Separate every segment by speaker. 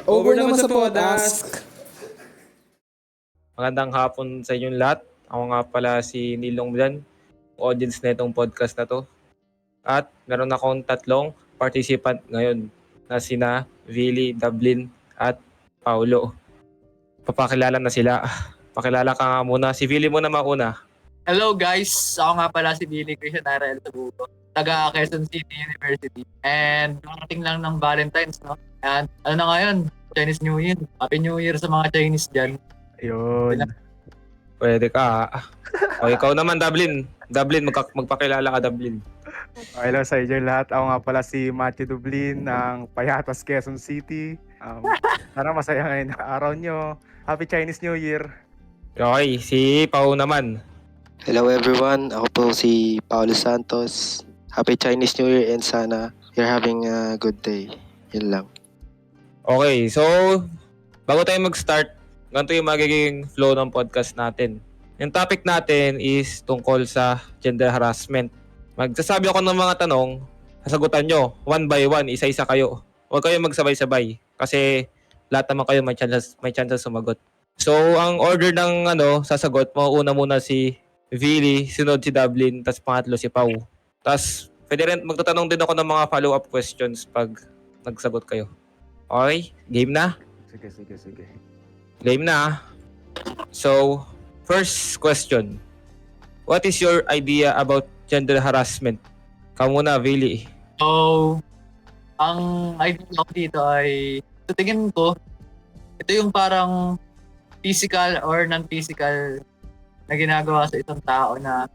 Speaker 1: Over naman sa Podask!
Speaker 2: Magandang hapon sa inyong lahat. Ako nga pala si Nilong Blan, audience na itong podcast na to. At meron akong tatlong participant ngayon na sina Vili, Dublin at Paulo. Papakilala na sila. Pakilala ka nga muna. Si Vili muna mauna.
Speaker 3: Hello guys! Ako nga pala si Billy Christian Ariel Tabugo, taga Quezon City University. And darating lang ng Valentine's, no? And ano na ngayon? Chinese New Year. Happy New Year sa mga Chinese dyan.
Speaker 1: Ayun.
Speaker 2: Pwede ka. O ikaw naman, Dublin. Dublin, magpakilala ka, Dublin.
Speaker 1: Hello sa inyo lahat. Ako nga pala si Matthew Dublin ng Payatas, Quezon City. Sana masaya ngayon ang araw nyo. Happy Chinese New Year.
Speaker 2: Okay, si Pau naman.
Speaker 4: Hello everyone, ako po si Paulo Santos. Happy Chinese New Year and sana you're having a good day. Yun lang.
Speaker 2: Okay, so bago tayo mag-start, ganito yung magiging flow ng podcast natin. Yung topic natin is tungkol sa gender harassment. Magsasabi ako ng mga tanong, sasagutan nyo, one by one, isa-isa kayo. Huwag kayong magsabay-sabay kasi lahat naman kayo may chance sumagot. So, ang order ng sasagot, mauuna muna si Vili, sunod si Dublin, tapos pangatlo si Pau. Tapos, pwede rin magtatanong din ako ng mga follow-up questions pag nagsagot kayo. Okay? Game na?
Speaker 1: Sige.
Speaker 2: Game na. So, first question. What is your idea about gender harassment? Kamu muna, Vili.
Speaker 3: So, ang idea ko dito ay, sa tingin ko, ito yung parang physical or non-physical na ginagawa sa isang tao na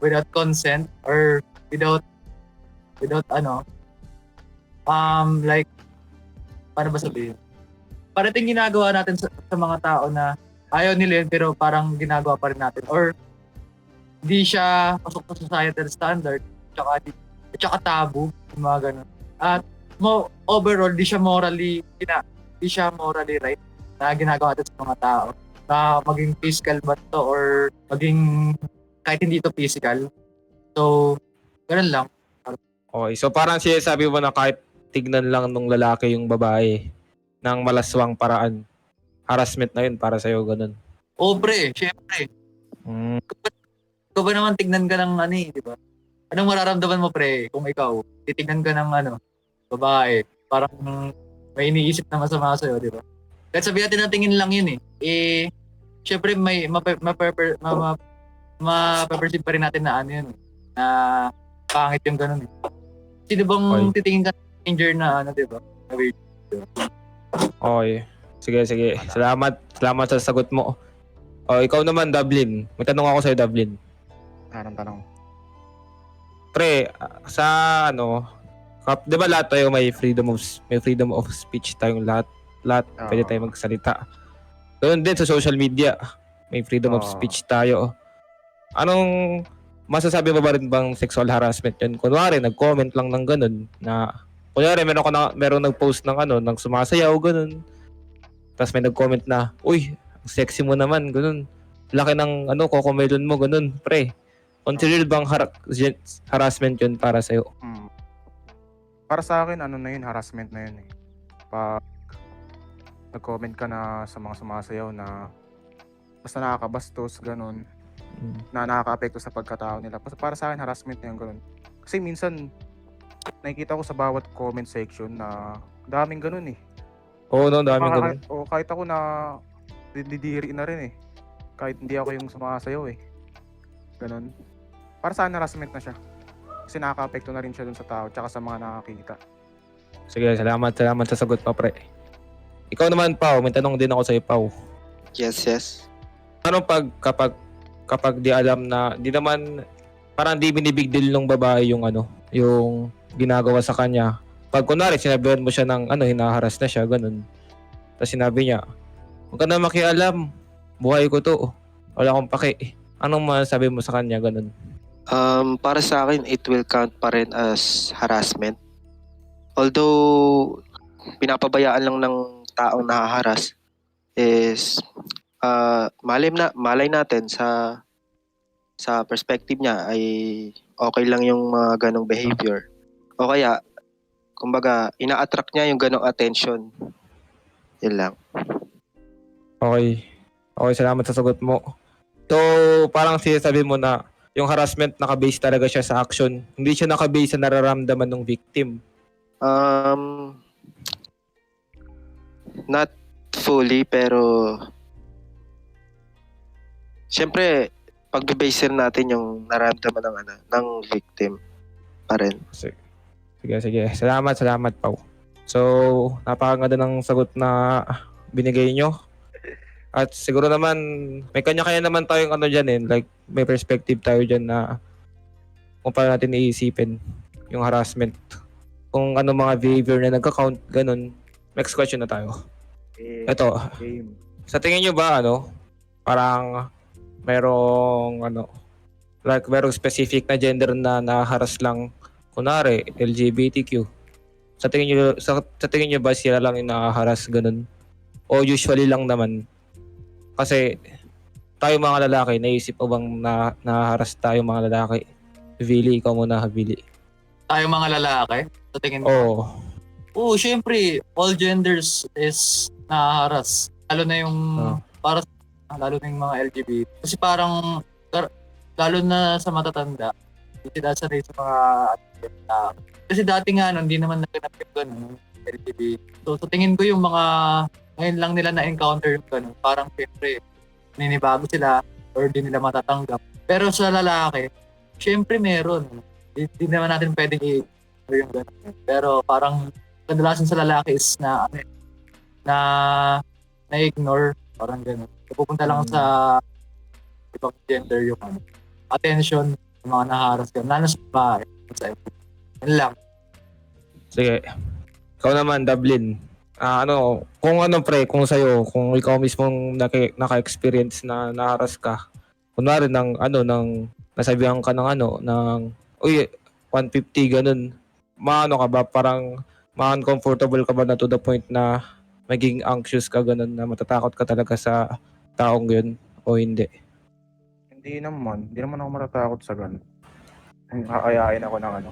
Speaker 3: without consent or without like, paano ba sabihin? Parating ginagawa natin sa mga tao na ayaw nila yun pero parang ginagawa pa rin natin or di siya pasok sa societal standard tsaka tabu, yung mga ganun. At overall, di siya morally right na ginagawa natin sa mga tao na maging physical ba to or maging kahit hindi to physical. So, ganun lang.
Speaker 2: Okay, so parang sinasabi mo na kahit tignan lang nung lalaki yung babae ng malaswang paraan, harassment na yun para sa'yo, ganun.
Speaker 3: Pre, syempre.
Speaker 2: Mm.
Speaker 3: Ikaw ba naman tignan ka ng di ba? Anong mararamdaman mo, pre, kung ikaw titignan ka ng babae, parang may iniisip na masama sa'yo, di ba? Kahit sabihin natin na tingin lang yun syempre may mapaperceive pa rin natin na yun, na pangit yung ganun Sino bang titingin ka ng stranger na di ba? Na weird.
Speaker 2: Okay. Sige. Salamat sa sagot mo. O, ikaw naman, Dublin. May tanong ako sa'yo, Dublin.
Speaker 1: Anong tanong?
Speaker 2: Pre, sa di ba lahat tayo may freedom of speech tayong lahat pwede tayo magsalita. Doon din sa social media, may freedom of speech tayo. Anong masasabi mo ba rin bang sexual harassment yun? Kunwari, nag-comment lang ng ganun na, kunwari, meron nag-post ng sumasayaw, ganun. Tapos may nag-comment na, uy, ang sexy mo naman, ganun. Laki ng kokomelon mo, ganun, pre. Considered bang harassment yun para sa'yo?
Speaker 1: Para sa akin, harassment na yun Pag nag-comment ka na sa mga sumasayaw na basta nakakabastos, ganun, na nakaka-apekto sa pagkatao nila. Para sa akin, harassment na yun, ganun. Kasi minsan, nakikita ko sa bawat comment section na daming ganun
Speaker 2: Oo, daming ganun.
Speaker 1: Kahit ako na didiri na rin Kahit hindi ako yung sumasayaw Ganun. Para sa akin, harassment na siya. Kasi nakaka-apekto na rin siya dun sa tao tsaka sa mga nakakita.
Speaker 2: Sige, salamat sa sagot pa, pre. Ikaw naman, Pao, may tanong din ako sa'yo, Pao.
Speaker 4: Yes.
Speaker 2: Ano kapag di alam na, di naman, parang di binibig deal ng babae yung ginagawa sa kanya. Pag kunwari, sinabihan mo siya ng hinaharas na siya, ganun. Tapos sinabi niya, huwag ka na makialam, buhay ko to. Wala akong paki. Anong masasabi mo sa kanya, ganun?
Speaker 4: Para sa akin, it will count pa rin as harassment. Although, pinapabayaan lang ng taong nahaharas is malay natin sa perspective niya ay okay lang yung mga ganong behavior. O kaya, kumbaga, ina-attract niya yung ganong attention. Yun lang.
Speaker 2: Okay. Okay, salamat sa sagot mo. So, parang sinasabi mo na yung harassment naka-base talaga siya sa action. Hindi siya naka-base sa nararamdaman ng victim.
Speaker 4: Not fully, pero siyempre, pagbe-base natin yung nararamdaman ng victim pa rin.
Speaker 2: Sige. Salamat, Pau. So, napakaganda ng sagot na binigay nyo. At siguro naman, may kanya-kanya naman tayong dyan like may perspective tayo dyan na kung paano natin iisipin yung harassment. Kung ano mga behavior na nagka-count, ganun. Next question na tayo. Ito,
Speaker 1: Game.
Speaker 2: sa tingin nyo ba, parang merong, merong specific na gender na naharas lang, kunwari, LGBTQ. Sa tingin nyo ba sila lang yung nakaharas ganun? O usually lang naman? Kasi tayo mga lalaki, naisip mo bang nahaharas tayo mga lalaki? Vili, ikaw muna, Vili.
Speaker 3: Tayo mga lalaki, sa tingin mo.
Speaker 2: Oo.
Speaker 3: Oo, syempre, all genders is nahaharas. Lalo na yung lalo na yung mga LGBT. Kasi parang lalo na sa matatanda, hindi sinasanay sa mga kasi dati nga hindi naman naganap yung ganun, LGBT. So sa tingin ko yung mga ngayon lang nila na-encounter yung ganun, parang syempre ninibago sila or di nila matatanggap. Pero sa lalaki, syempre meron. Hindi naman natin pwedeng i-ignore yung ganun. Pero parang kadalasan sa lalaki is na-ignore, parang ganun. Pupunta lang sa ibang gender yung attention ng mga naharas ka. Lalo sa bahay. Yan lang.
Speaker 2: Sige. Ikaw naman, Dublin. Kung sa'yo, kung ikaw mismong naka-experience na naharas ka, kunwari ng nasabihan ka ng uy, 150 ganun, maano ka ba, parang ma-uncomfortable ka ba na to the point na maging anxious ka ganun, na matatakot ka talaga sa taong yun o hindi?
Speaker 1: Hindi naman ako matatakot sa ganun. Aayain ako ng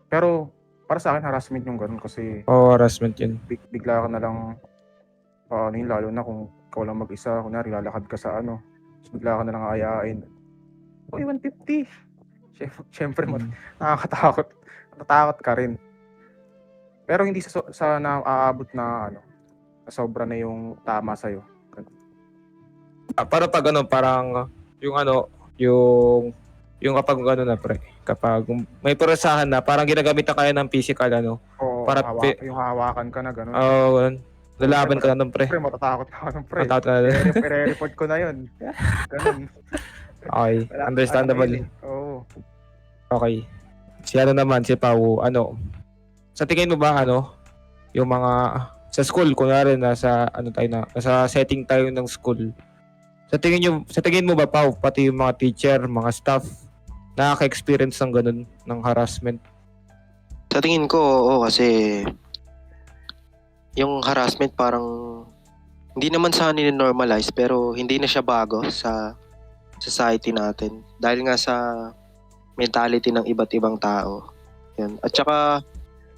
Speaker 1: Pero para sa akin harassment yung ganun kasi
Speaker 2: Harassment yun.
Speaker 1: bigla ka na lang lalo na kung ikaw lang mag-isa, kunwari lalakad ka sa tapos bigla ka na lang aayain. Uy, 150. Siyempre nakakatakot. Natatakot ka rin. Pero hindi sa naaabot na na sobra na yung tama sa'yo.
Speaker 2: Para pag parang yung kapag na pre, kapag may parusahan na parang ginagamit na kaya ng physical
Speaker 1: Oo,
Speaker 2: para
Speaker 1: yung hahawakan ka na gano'n.
Speaker 2: ganun. Lalaban ka na nun, pre.
Speaker 1: Pre, matatakot na ako nun, pre.
Speaker 2: Matatakot ka na.
Speaker 1: I-report ko na yun. Ganun.
Speaker 2: Okay, understandable.
Speaker 1: Oo.
Speaker 2: Okay. Si si Pau, sa tingin mo ba yung mga sa school, kunwari nasa nasa setting tayo ng school. Sa tingin mo ba, Pau, pati yung mga teacher, mga staff, nakaka-experience ng ganun, ng harassment?
Speaker 4: Sa tingin ko, oo, kasi yung harassment parang hindi naman sa ni-normalize pero hindi na siya bago sa society natin dahil nga sa mentality ng iba't ibang tao. Yan. At saka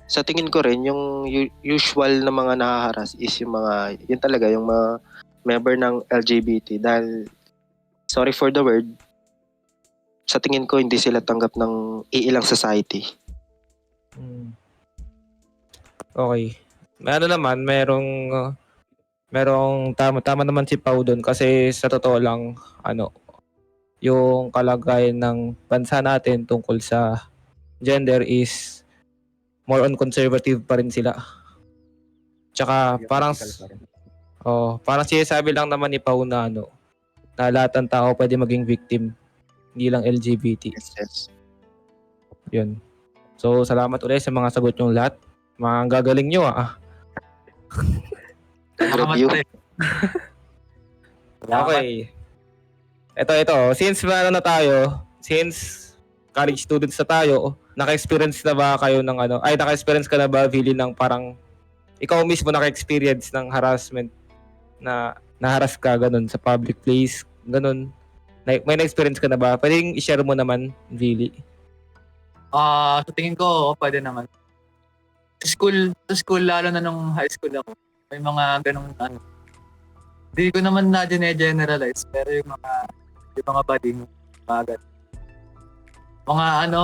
Speaker 4: sa tingin ko rin yung usual na mga nahaharas is yung talaga yung mga member ng LGBT dahil sorry for the word, sa tingin ko hindi sila tanggap ng iilang society.
Speaker 2: Okay. Merong tama naman si Pau doon kasi sa totoo lang, yung kalagayan ng bansa natin tungkol sa gender is more on conservative pa rin sila. Tsaka parang sinasabi lang naman ni Pau na na lahat ng tao pwede maging victim, hindi lang LGBT.
Speaker 4: Yes.
Speaker 2: Yun. So, salamat ulit sa mga sagot yung lahat. Mga gagaling nyo
Speaker 4: Review.
Speaker 2: Okay. Ito. Since college students na tayo, naka-experience na ba kayo ng naka-experience ka na ba, Vili, ng parang ikaw mismo naka-experience ng harassment na naharas ka ganun sa public place, ganun? May na-experience ka na ba? Pwedeng i-share mo naman, Vili.
Speaker 3: Sa tingin ko, pwede naman. Sa school, lalo na nung high school ako, may mga ganong ano. Di ko naman na generalize pero yung mga bading, mga ganun. Mga ano,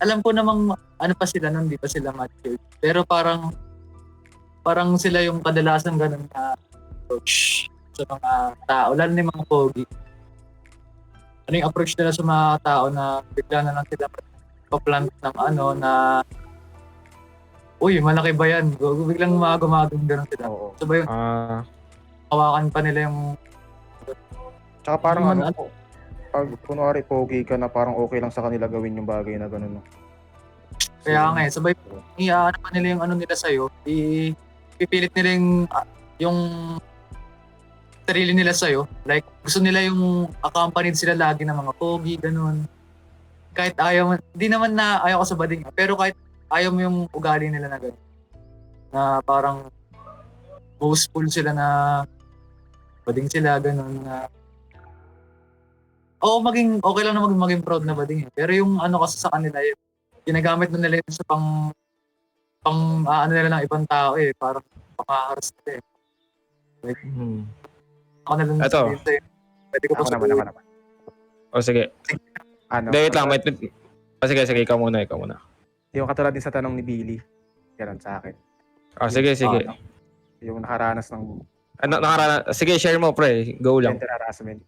Speaker 3: alam ko namang ano pa sila nun, di pa sila matured. Pero parang sila yung kadalasan ganun na approach sa mga tao, lalo na yung mga pogi. Ano yung approach nila sa mga tao na bigla na lang sila pa-plant ng ano na uy, malaki ba yan? Biglang gumagong ganun sila.
Speaker 1: Oo.
Speaker 3: So ba yung hawakan pa nila yung
Speaker 1: Tsaka parang
Speaker 3: Yung
Speaker 1: ano, pag kunwari pogi ka na parang okay lang sa kanila gawin yung bagay na gano'n. No?
Speaker 3: kaya nga eh. Sabay iaano pa nila yung ano nila sa'yo. Ipipilit nila yung sarili nila sa'yo. Like, gusto nila yung accompanied sila lagi ng mga pogi, ganun. Kahit ayaw, di naman na ayaw ko sa bading. Pero kahit ayaw mo yung ugali nila na ganun. Na parang boastful sila na bading sila, ganun. Na, oo, okay lang na maging proud na bading. Pero yung ano kasi sa kanila, yung ginagamit na nila yun sa pang ano nila ng ibang tao eh. Parang pang-haras nila eh. Like, ako na lang
Speaker 2: Eto.
Speaker 3: sabihin sa'yo. Pwede ko pa
Speaker 1: Ako naman.
Speaker 3: sabihin.
Speaker 2: O sige.
Speaker 1: Ano,
Speaker 2: Wait lang, sige, ikaw muna.
Speaker 1: yung katulad din sa tanong ni Billy. Ganun sa akin.
Speaker 2: Sige.
Speaker 1: Yung nakaranas ng
Speaker 2: Sige, share mo, pre. Go lang.
Speaker 1: gender harassment.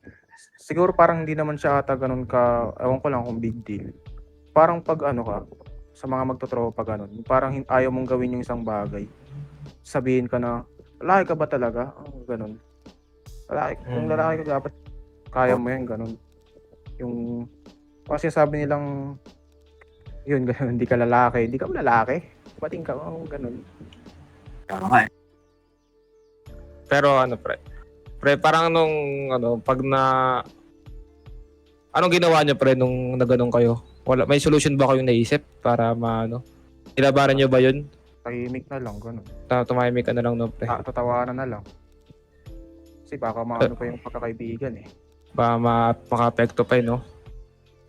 Speaker 1: Siguro parang hindi naman siya ata ganun ka, ewan ko lang kung big deal. Parang pag ano ka, sa mga magtotropa ganun, parang ayaw mong gawin yung isang bagay. Sabihin ka na, lalaki ka ba talaga? Ganun. Kung lalaki ka dapat kaya mo yan, ganun. Yung, kasi sabi nilang, yun, ganun, hindi ka lalaki. Hindi ka ba lalaki? Bating ka, ganun.
Speaker 3: Tama eh.
Speaker 2: Pero ano, pre, parang nung, pag anong ginawa niyo, pre, nung nagano'n kayo? May solution ba kayong naisip para ilabaran niyo ba yun?
Speaker 1: Tahimik na lang, ganun.
Speaker 2: Tumahimik ka na lang, no, pre?
Speaker 1: Tatawanan na lang. Kasi baka maano pa yung pagkakaibigan eh.
Speaker 2: Baka maka-apekto pa no?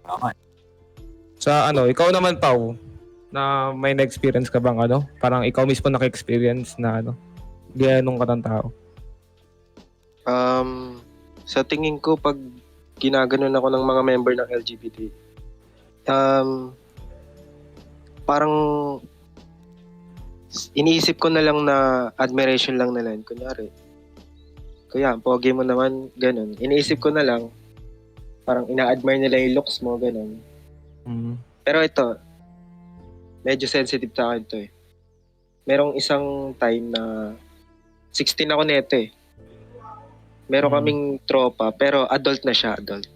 Speaker 3: Tama eh.
Speaker 2: Sa ikaw naman, Pao, na may na-experience ka bang parang ikaw mismo naka-experience na ganong katang tao?
Speaker 4: Sa tingin ko, pag ginaganon ako ng mga member ng LGBT, parang iniisip ko na lang na admiration lang nila. Kunyari, kuya, pogi mo naman, ganun. Iniisip ko na lang, parang ina-admire nila yung looks mo, ganun. Pero ito, medyo sensitive sa akin to eh. Merong isang time na 16 ako neto eh. Meron kaming tropa, pero adult na siya, adult.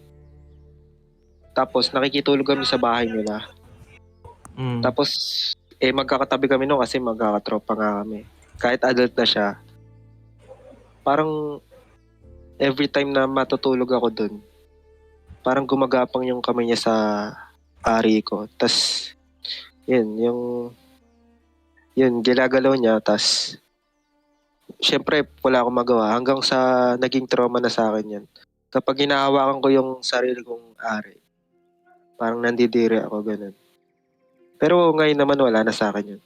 Speaker 4: Tapos nakikitulog kami sa bahay nila. Tapos magkakatabi kami noon kasi magkakatropa nga kami. Kahit adult na siya, parang every time na matutulog ako dun, parang gumagapang yung kamay niya sa ari ko. Tas yun, ginagalaw niya. Tas syempre wala akong magawa hanggang sa naging trauma na sa akin yan. Kapag hinahawakan ko yung sarili kong ari, parang nandidiri ako, ganun. Pero ngayon naman wala na sa akin yun.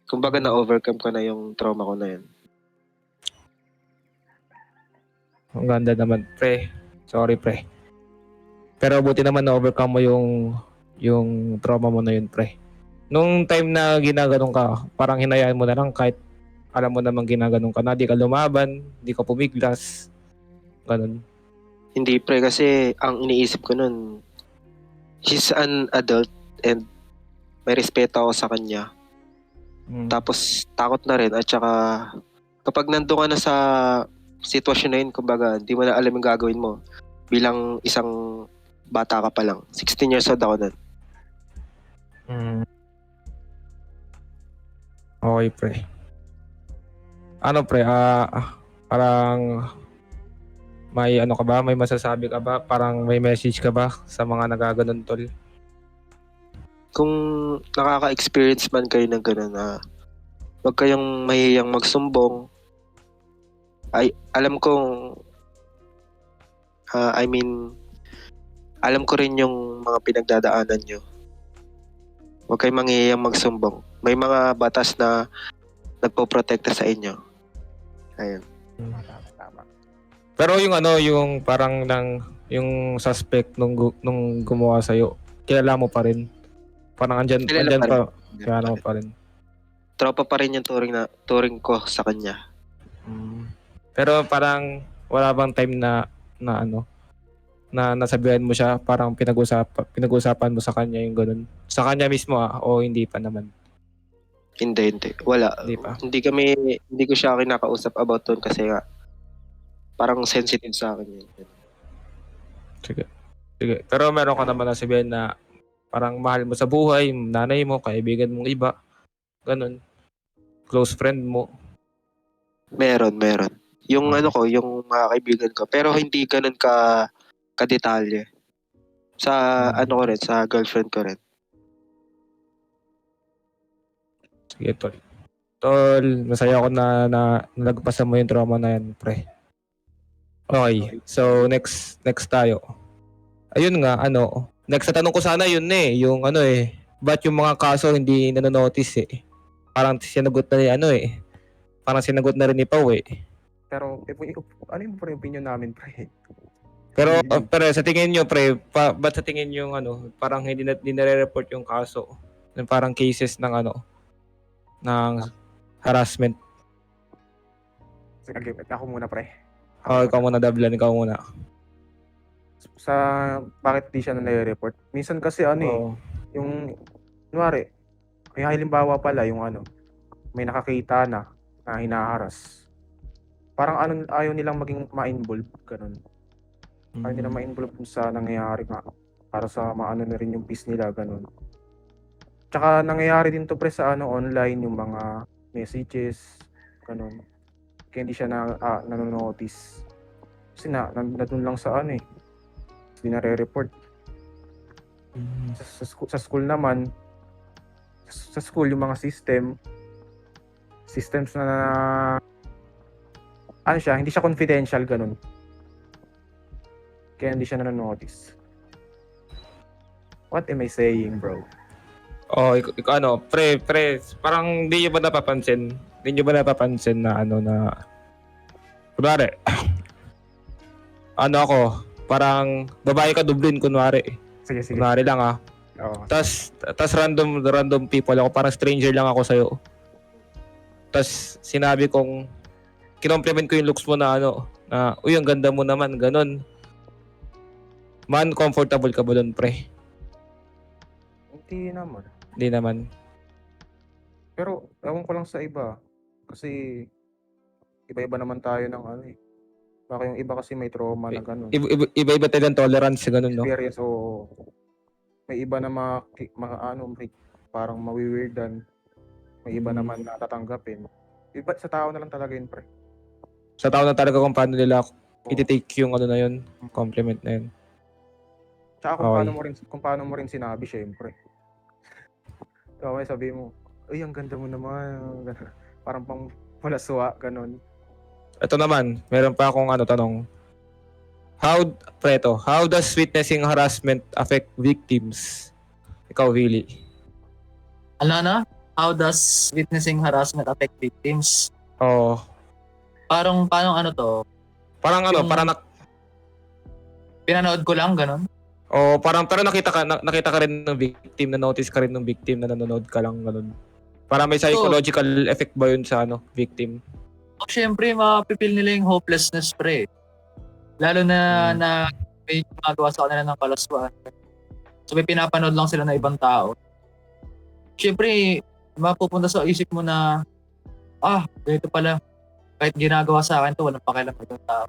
Speaker 4: Kumbaga na-overcome ko na yung trauma ko na yun.
Speaker 2: Ang ganda naman, pre. Sorry, pre. Pero buti naman na-overcome mo yung trauma mo na yun, pre. Nung time na ginaganon ka, parang hinayaan mo na lang kahit alam mo namang ginaganon ka na, di ka lumaban, di ka pumiglas, ganun.
Speaker 4: Hindi, pre, kasi ang iniisip ko nun, she's an adult and may respeto ako sa kanya. Tapos takot na rin, at saka kapag nandun ka na sa sitwasyon na yun, kumbaga, di mo na alam yung gagawin mo bilang isang bata ka pa lang. 16 years old ako nun.
Speaker 2: Okay, pre. Pre, parang may ka ba? May masasabi ka ba? Parang may message ka ba sa mga nagaganon, tol?
Speaker 4: Kung nakaka-experience man kayo ng gano'n huwag kayong mahihiyang magsumbong. Alam kong alam ko rin yung mga pinagdadaanan nyo. Huwag kayong manghihiyang magsumbong. May mga batas na nagpoprotekta sa inyo. Ayun.
Speaker 1: Tama.
Speaker 2: Pero yung yung parang yung suspect nung gumawa sa'yo, kilala mo pa rin. Parang andyan
Speaker 4: Kilala pa rin.
Speaker 2: pa, kilala mo pa rin.
Speaker 4: Tropa pa rin yung turing ko sa kanya.
Speaker 2: Pero parang wala bang time na nasabihan mo siya, parang pinag-usapan mo sa kanya yung ganun. Sa kanya mismo o hindi pa naman.
Speaker 4: Hindi. Wala.
Speaker 2: Hindi pa.
Speaker 4: Hindi ko siya kinakausap about doon kasi nga, parang sensitive sa akin yun.
Speaker 2: Sige. Pero meron ka naman nasabihan na parang mahal mo sa buhay, yung nanay mo, kaibigan mong iba. Ganun. Close friend mo.
Speaker 4: Meron. Yung
Speaker 2: Okay.
Speaker 4: yung mga kaibigan ko. Pero hindi ganun ka-detalye. Sa ko rin, sa girlfriend ko rin.
Speaker 2: Sige, tol. Tol, masaya ako na nalagpasan mo yung trauma na yan, pre. Okay. So, next tayo. Ayun nga, next na tanong ko sana yun yung ba't yung mga kaso hindi nanonotice Parang sinagot na parang sinagot na rin ni Pau
Speaker 1: Pero ano yung pre opinion namin pre?
Speaker 2: Pero sa tingin nyo, pre, ba't sa tingin nyo parang hindi nare-report yung kaso? Yung parang cases ng harassment.
Speaker 1: Sige, ako muna pre.
Speaker 2: Ikaw muna, Dablan, ikaw muna.
Speaker 1: Sa bakit di siya nare-report? Minsan kasi
Speaker 2: Oo.
Speaker 1: yung kunwari, may halimbawa pala yung may nakakita na hinaharas. Parang ayaw nilang maging ma-involve, ganun. Ayaw nilang ma-involve sa nangyayari nga para sa maano na rin yung peace nila, ganun. Tsaka nangyayari din to pre sa online, yung mga messages, ganun. Kaya hindi siya nanonotice. Kasi nandun lang sa hindi nare-report. Sa school naman, sa school yung mga systems na hindi siya confidential, ganun. Kaya hindi siya nanonotice. What am I saying, bro?
Speaker 2: Pre, parang hindi nyo ba napapansin? Hindi nyo ba napapansin na kunwari, ako, parang babae ka dublin, kunwari.
Speaker 1: Sige.
Speaker 2: Kunwari lang
Speaker 1: Oo.
Speaker 2: Tas random people ako, parang stranger lang ako sa'yo. Tas sinabi kong, kinompliment ko yung looks mo na uy, ang ganda mo naman, ganun. Man, comfortable ka ba doon, pre?
Speaker 1: Hindi naman.
Speaker 2: Hindi naman.
Speaker 1: Pero, ewan ko lang sa iba. Kasi, iba-iba naman tayo ng Baka yung iba kasi may trauma na gano'n.
Speaker 2: Iba-iba tayo ng tolerance, ganun, no?
Speaker 1: Experience o may iba na parang mawiwirdan. May iba naman na tatanggapin. Iba sa tao na lang talaga yun, pre.
Speaker 2: Sa tao na talaga kung paano nila i-take yung na yun, compliment na yun.
Speaker 1: Tsaka
Speaker 2: Okay.
Speaker 1: kung paano mo rin sinabi, syempre. Okay, sabi mo, uy, ang ganda mo naman. Parang pang wala suwa, ganun.
Speaker 2: Ito naman, meron pa akong tanong. How does witnessing harassment affect victims? Ikaw, Willie.
Speaker 3: How does witnessing harassment affect victims?
Speaker 2: Oo.
Speaker 3: Parang to?
Speaker 2: Parang parang
Speaker 3: Pinanood ko lang, ganun.
Speaker 2: parang nakita ka rin ng victim, na notice ka rin ng victim na nanonood ka lang, ganun. Para may psychological effect ba yun sa victim?
Speaker 3: Siyempre, mapipil nila yung hopelessness, pre. Lalo na may gumagawa sa kanila ng kalaswaan. So may pinapanood lang sila ng ibang tao. Siyempre, mapupunta sa isip mo na, ganito pala. Kahit ginagawa sa akin to, walang pakialam ng ibang tao.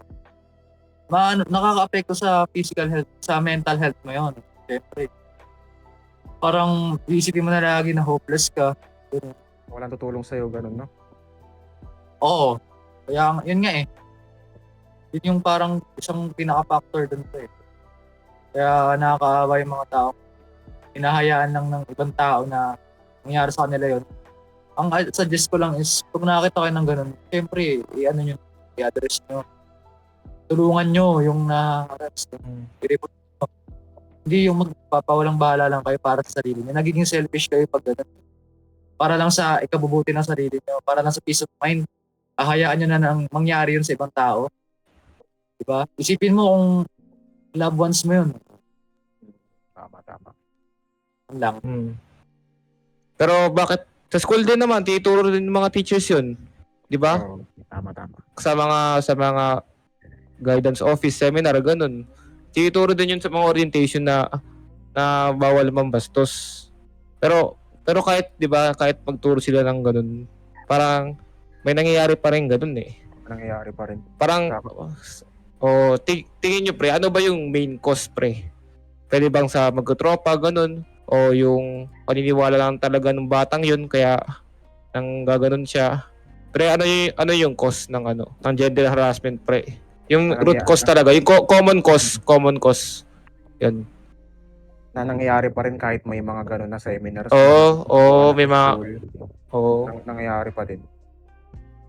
Speaker 3: Nakaka-apekto sa physical health, sa mental health mo yun. Siyempre. Parang isipin mo na lagi na hopeless ka.
Speaker 1: Walang tutulong sa'yo, ganun, no?
Speaker 3: Oo. Kaya yun nga Yun yung parang isang pinaka-factor dun to Kaya nakakaawa yung mga tao. Hinahayaan lang ng ibang tao na nangyari sa kanila yun. Ang suggest ko lang is, pag nakakita kayo ng ganun, siyempre, i-address nyo. Tulungan nyo yung na-arrest. I-report nyo. Hindi yung magpapawalang bahala lang kayo para sa sarili niyo. Nagiging selfish kayo pag ganun. Para lang sa ikabubuti ng sarili niyo, para lang sa peace of mind. Hahayaan niyo na nang mangyari yun sa ibang tao. Diba? Isipin mo kung loved ones mo yun.
Speaker 1: Tama.
Speaker 3: Yun lang.
Speaker 2: Pero bakit sa school din naman tinuturo din ng mga teachers 'yun, 'di ba?
Speaker 1: Oo, tama.
Speaker 2: Sa mga guidance office seminar ganun. Tinuturo din 'yun sa mga orientation na bawal mambastos. Pero kahit 'di ba, kahit magturo sila ng ganun, parang may nangyayari pa rin ganun eh.
Speaker 1: Nangyayari pa rin.
Speaker 2: Parang tingin nyo pre, ano ba yung main cause pre? Pwede bang sa magkatropa ganun o yung paniniwala lang talaga ng batang yun kaya nang gaganon siya? Pre, ano yung cause ng ng gender harassment pre? Yung
Speaker 1: Parang
Speaker 2: root cause talaga, yung common cause. Yan.
Speaker 1: Na nangyayari pa rin kahit may mga ganun na seminars.
Speaker 2: Oo, may mga
Speaker 1: Nangyayari pa din.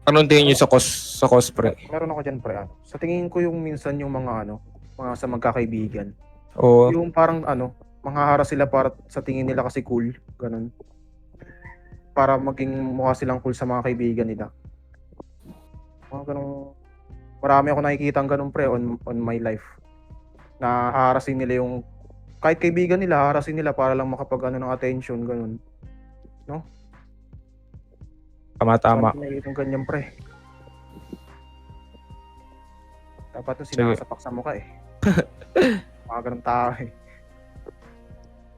Speaker 2: anong tingin nyo sa cause pre?
Speaker 1: Meron ako dyan pre. Sa tingin ko yung minsan yung mga mga sa magkakaibigan.
Speaker 2: Oo.
Speaker 1: Yung parang manghaharas sila para sa tingin nila kasi cool, ganun. Para maging mukha silang cool sa mga kaibigan nila. Mga ganun. Marami ako nakikita ganun pre on my life. Na haharasin nila yung kahit kaibigan nila, haharasin nila para lang makapag ng attention, ganun.
Speaker 2: Tama.
Speaker 1: Yung ganyan pre. Dapat to
Speaker 2: Sige.
Speaker 1: sinasapak sa mukha eh. Mga ganun tao eh.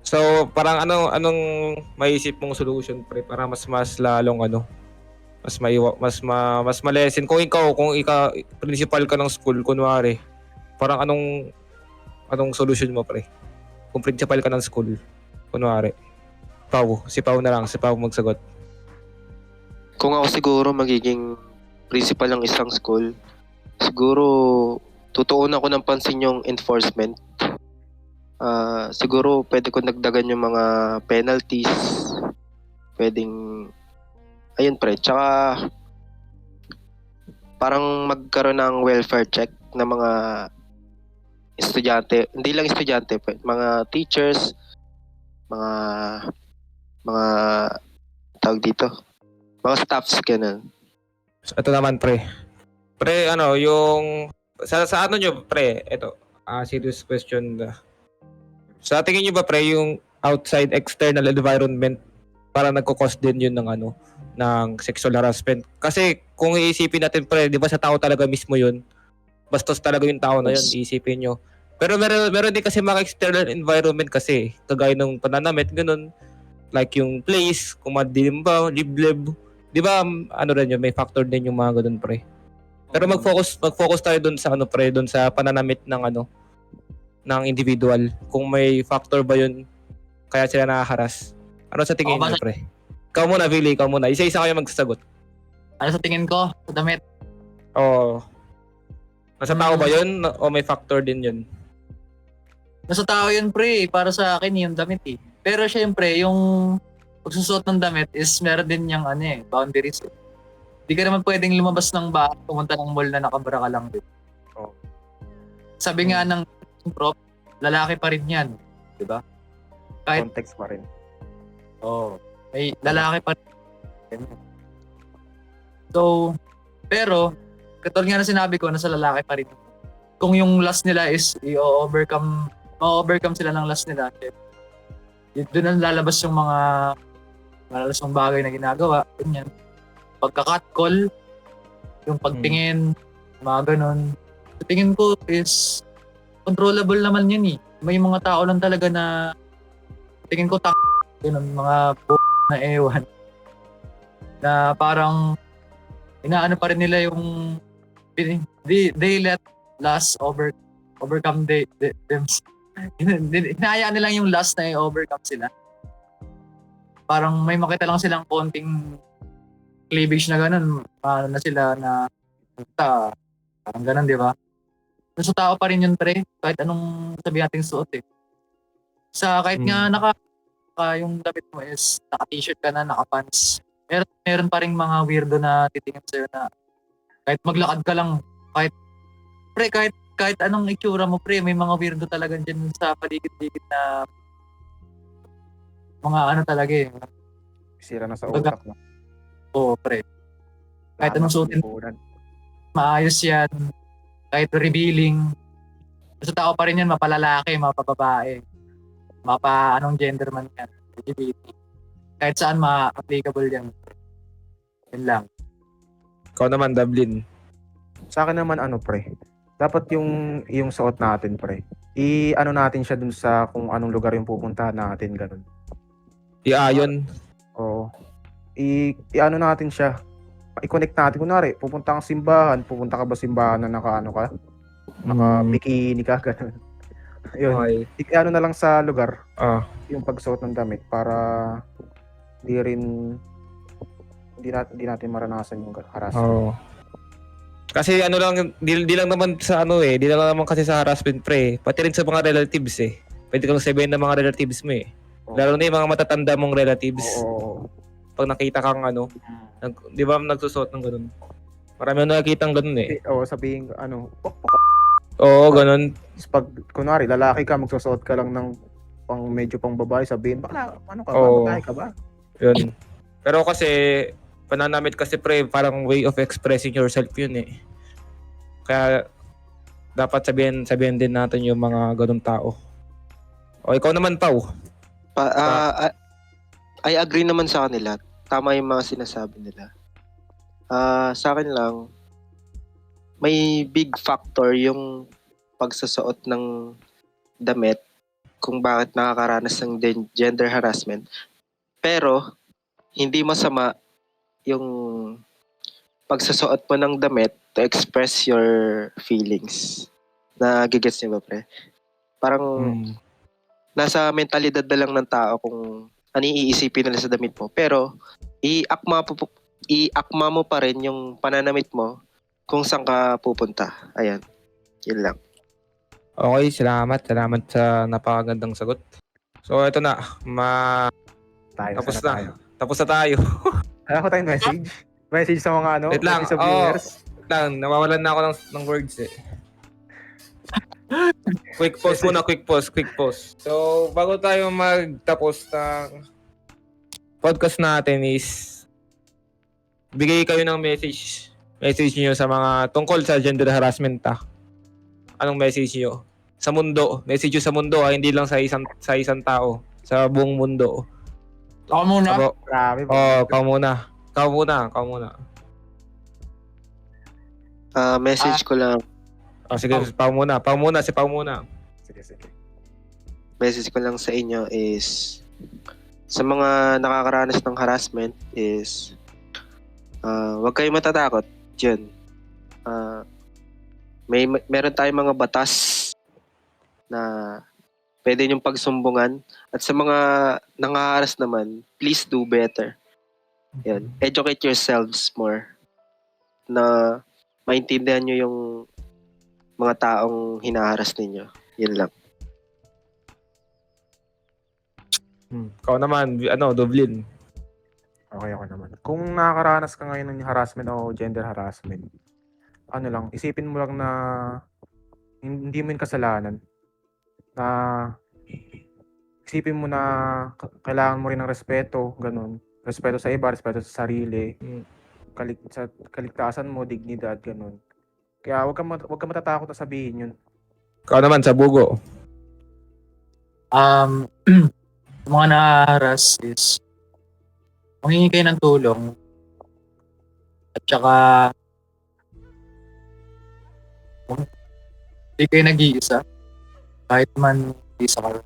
Speaker 2: So, parang anong maiisip mong solution pre para mas lalong mas malesen kung ikaw principal ka ng school kunwari, parang anong solution mo pre? Kung principal ka ng school kunwari. Si Pau na lang, si Pau magsagot.
Speaker 4: Kung ako siguro magiging principal ng isang school, siguro tutuunan ko ng pansin yung enforcement. Siguro pwede ko nagdagan yung mga penalties. Pwedeng ayun pre, tsaka parang magkaroon ng welfare check ng mga estudyante, hindi lang estudyante, mga teachers, mga tawag dito, mga staffs ganun.
Speaker 2: So, ito naman pre. Pre, yung sa ano nyo pre, ito, serious question. Sa tingin nyo ba pre, yung outside external environment para nagko-cause din yun ng sexual harassment? Kasi kung iisipin natin pre, di ba sa tao talaga mismo yun? Bastos talaga yung tao na yun, iisipin nyo. Pero meron din kasi mga external environment kasi, kagaya ng pananamit, ganun. Like yung place, kung madilim ba, liblib. Di ba, rin yun, may factor din yung mga ganun pre. Pero mag-focus tayo dun sa pre, dun sa pananamit ng individual. Kung may factor ba yun kaya sila nakaharas. Ano sa tingin niyo pre? Ikaw muna, Billy, ikaw muna. Isa-isa kayo magsasagot.
Speaker 3: Ano sa tingin ko? Sa damit.
Speaker 2: Nasa tao ba yun o may factor din yun?
Speaker 3: Nasa tao yun pre, para sa akin yung damit eh. Pero syempre, yung pagsusuot ng damit is meron din yung boundaries eh. Hindi ka naman pwedeng lumabas ng bahay, pumunta ng mall na nakabara ka lang din.
Speaker 1: Oh.
Speaker 3: Sabi nga ng prof, lalaki pa rin yan. Diba? Kahit,
Speaker 1: Context pa rin.
Speaker 3: may lalaki pa rin. So, pero, katulad nga na sinabi ko, nasa lalaki pa rin. Kung yung last nila is ma-overcome sila ng last nila, doon na lalabas yung mga malalasang bagay na ginagawa. Ganyan. Pagka-catcall, yung pagtingin, mga ganun. Sa tingin ko is controllable naman yun eh. May mga tao lang talaga na tingin ko ganun, mga na ewan. Na parang inaano pa rin nila yung they let last overcome them. Hinahayaan nila yung last na i-overcome sila. Parang may makita lang silang konting cleavage na ganun. Na sila na parang ganun, di ba? Nasa tao pa rin yun, pre. Kahit anong sabi natin suot eh. Kahit nga yung damit mo is naka-t-shirt ka na, naka-pants. Meron pa rin mga weirdo na titingin sa'yo na kahit maglakad ka lang, kahit kahit anong itsura mo, pre, may mga weirdo talaga dyan sa paligid-ligid na mga ano talaga eh.
Speaker 1: Sira na sa
Speaker 3: Baga-
Speaker 1: utak mo.
Speaker 3: Oo, pre. Kahit anong suotin,
Speaker 1: Lipunan.
Speaker 3: maayos yan. Kahit revealing. Sa tao pa rin yan, mapalalaki, mapababae. Mapa anong gender man yan. LGBT. Kahit saan ma-applicable yan. Yun lang.
Speaker 2: Ikaw naman, Dublin.
Speaker 1: Sa akin naman ano pre, dapat yung suot natin pre. I-ano natin siya dun sa kung anong lugar yung pupuntahan natin ganun.
Speaker 2: Iayon.
Speaker 1: Oo. I-ano natin siya. I-connect natin kunwari, pupunta kang simbahan, pupunta ka ba simbahan na naka-ano ka? Naka-bikini ka ganun. Yun.
Speaker 2: Okay.
Speaker 1: I-ano na lang sa lugar
Speaker 2: Ah.
Speaker 1: yung pagsuot ng damit para hindi natin maranasan yung harassment.
Speaker 2: Oo. Kasi ano lang, di lang naman sa ano di lang naman kasi sa harassment pre. Pati rin sa mga relatives eh. Pwede kang sabihin ng mga relatives mo eh.
Speaker 1: Oo.
Speaker 2: Lalo na yung mga matatanda mong relatives.
Speaker 1: Oo.
Speaker 2: Pag nakita kang di ba nagsusuot ng ganun? Marami na nakikita ng ganun eh.
Speaker 1: Oo, sabihin ano,
Speaker 2: Oo, ganun.
Speaker 1: pag kunwari lalaki ka magsusuot ka lang ng medyo pang babae, sabihin baka ano ka ba,
Speaker 2: Oo.
Speaker 1: babae ka ba?
Speaker 2: Yun. Pero kasi, pananamit kasi pre, parang way of expressing yourself yun eh. Kaya, dapat sabihin din natin yung mga ganung tao. O, ikaw naman, Pau.
Speaker 4: I agree naman sa kanila. Tama yung mga sinasabi nila. Sa akin lang, may big factor yung pagsusuot ng damit kung bakit nakakaranas ng gender harassment. Pero, hindi masama yung pagsusuot mo ng damit to express your feelings. Nagigets niyo ba, pre? Parang nasa mentalidad na lang ng tao kung ano iisipin nila sa damit mo. Pero, iakma mo pa rin yung pananamit mo kung saan ka pupunta. Ayan. Yun lang.
Speaker 2: Okay, salamat. Salamat sa napakagandang sagot. So, ito na. Tapos
Speaker 1: Sana tayo.
Speaker 2: Tapos na tayo.
Speaker 1: Wala ko tayong message. Message sa mga ano,
Speaker 2: Wait lang.
Speaker 1: message sa viewers.
Speaker 2: Nawawalan na ako ng words eh. Quick pause. So, bago tayo magtapos ng podcast natin is bigay kayo ng message niyo sa mga tungkol sa gender harassment Anong message niyo? Sa mundo. Message niyo sa mundo hindi lang sa isang tao. Sa buong mundo.
Speaker 3: Ako muna.
Speaker 1: Grabe.
Speaker 2: Ikaw muna.
Speaker 4: Message ko lang.
Speaker 2: Sige, Pau muna.
Speaker 1: Sige.
Speaker 4: Message ko lang sa inyo is sa mga nakakaranas ng harassment is huwag kayong matatakot. Diyan. Meron tayong mga batas na pwede niyong pagsumbungan. At sa mga nangaharas naman, please do better. Yan. Educate yourselves more na maintindihan niyo yung mga taong hinaharas ninyo. Yun lang.
Speaker 2: Ikaw naman, Dublin.
Speaker 1: Okay ako naman. Kung nakakaranas ka ngayon ng harassment o gender harassment, ano lang, isipin mo lang na hindi mo yung kasalanan. Na isipin mo na kailangan mo rin ng respeto, ganun. Respeto sa iba, respeto sa sarili. Sa kaligtasan mo, dignidad, ganun. Kaya wag ka matatakot na sabihin yun.
Speaker 2: Ikaw naman, sa Bugo.
Speaker 3: Mga nahaharas is manghingi kayo ng tulong at saka hindi kayo nag-iisa kahit man isa ka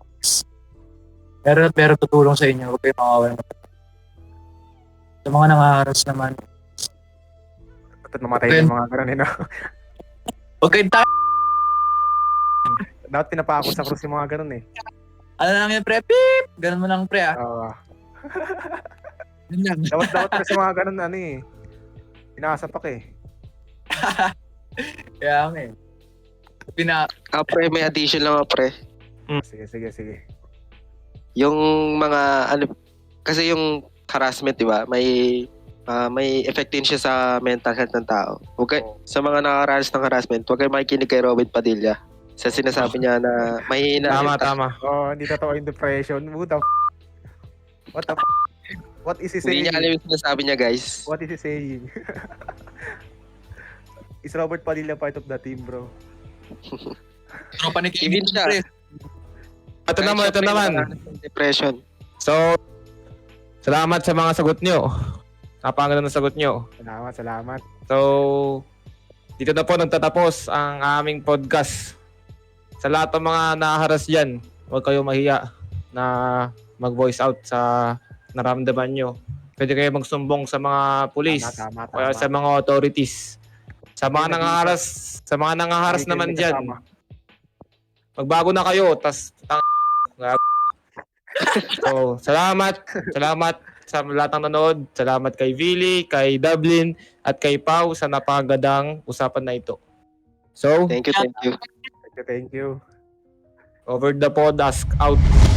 Speaker 3: pero tutulong sa inyo, huwag kayo makawalan ng sa mga nangaharas naman
Speaker 1: At mamatay yung mga ganun, no?
Speaker 3: huwag kayo
Speaker 1: Dapat pinapakot sa krus yung mga ganun, eh.
Speaker 3: ano lang yun, pre, pip ganun mo lang, pre, yun lang.
Speaker 1: Dapat sa mga ganun, pinasapak, eh.
Speaker 3: Kaya nga
Speaker 4: Pre, may addition lang pre.
Speaker 1: Sige.
Speaker 4: Yung mga kasi yung harassment, di ba? May may effect din siya sa mental health ng tao. Sa mga nakakaranas ng harassment, huwag kayo makikinig kay Robin Padilla. Sa sinasabi niya na mahihina.
Speaker 2: Tama.
Speaker 1: Oh, hindi totoo yung depression. What the What is he
Speaker 4: Hindi
Speaker 1: saying?
Speaker 4: niya alam yung sinasabi niya, guys.
Speaker 1: What is he saying? Is Robert Padilla part of the team, bro?
Speaker 3: Tropa ni
Speaker 4: Even
Speaker 3: Kevin
Speaker 4: siya.
Speaker 3: pre.
Speaker 2: Ito naman.
Speaker 4: Depression.
Speaker 2: So, salamat sa mga sagot nyo. Napakaganda ng sagot nyo.
Speaker 1: Salamat.
Speaker 2: So, dito na po nagtatapos ang aming podcast. Sa lahat ng mga naharas dyan, huwag kayong mahiya na mag-voice out sa nararamdaman nyo. Pwede kayo magsumbong sa mga pulis
Speaker 1: Tama.
Speaker 2: o sa mga authorities. Sa mga nangaharas naman dyan, magbago na kayo, tas so, salamat sa lahat ng nanood. Salamat kay Vili, kay Dublin, at kay Pau sa napakagandang usapan na ito. So,
Speaker 4: Thank you.
Speaker 1: Thank you.
Speaker 2: over the pod, ask out.